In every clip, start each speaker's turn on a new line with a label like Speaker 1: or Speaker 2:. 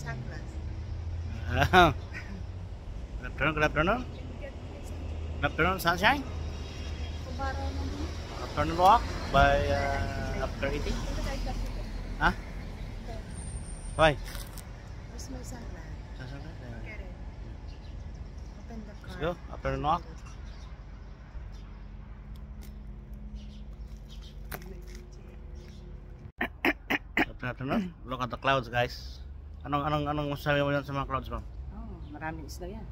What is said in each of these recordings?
Speaker 1: Good afternoon. Good afternoon, sunshine. Afternoon walk by after eating. Huh? Why?
Speaker 2: Where's my sunglass? Get it. Open the car.
Speaker 1: Let's go. Afternoon walk. Afternoon. Look at the clouds, guys. Anong masasabi mo yan sa mga clouds, bro?
Speaker 2: Oh, maraming isla yan.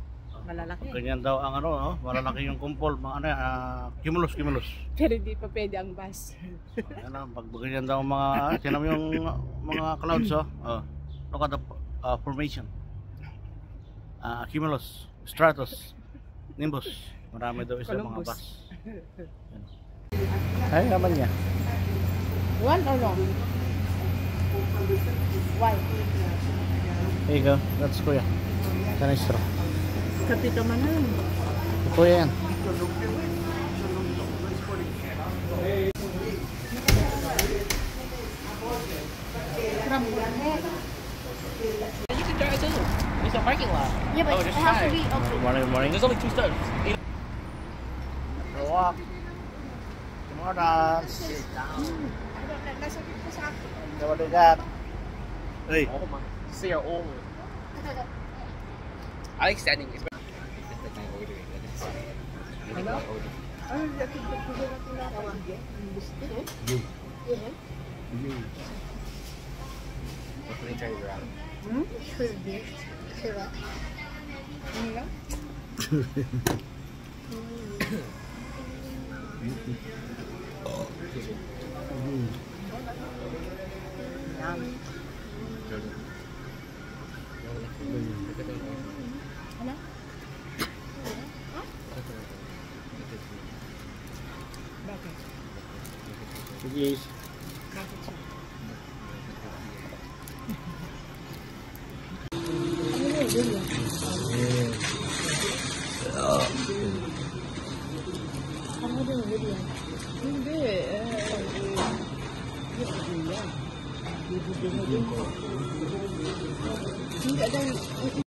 Speaker 2: Malalaki.
Speaker 1: Ganyan daw ang malalaki yung kumpol, mga cumulus.
Speaker 2: Pero hindi pa pwede ang bus.
Speaker 1: Ano, pag ganyan daw mga, tinan mo yung mga clouds, look at the formation. Cumulus, stratus, nimbus. Marami daw isa mga bus. Ay, naman niya.
Speaker 2: One or long? Why?
Speaker 1: There you go. That's Kuya. Sana straw.
Speaker 2: Kapito man nun.
Speaker 1: Kuya yan.
Speaker 3: You can drive too. It's a parking lot.
Speaker 2: Yeah, but
Speaker 3: just
Speaker 2: it has to
Speaker 3: try.
Speaker 2: be open.
Speaker 1: Good morning.
Speaker 3: There's only 2 steps.
Speaker 1: Walk. Tomorrow.
Speaker 2: Nasakit ko sa akin.
Speaker 1: What do you got? Hey.
Speaker 3: Oh my. See your old. I like standing. It's better.
Speaker 2: Ano? Ano yung natin tinatawag yan?
Speaker 3: Let me turn it around.
Speaker 2: Ano lang? Ano? Bakit?
Speaker 1: Yes.
Speaker 2: Bakit siya? Ano din yung video? Hindi. Hindi. Hindi.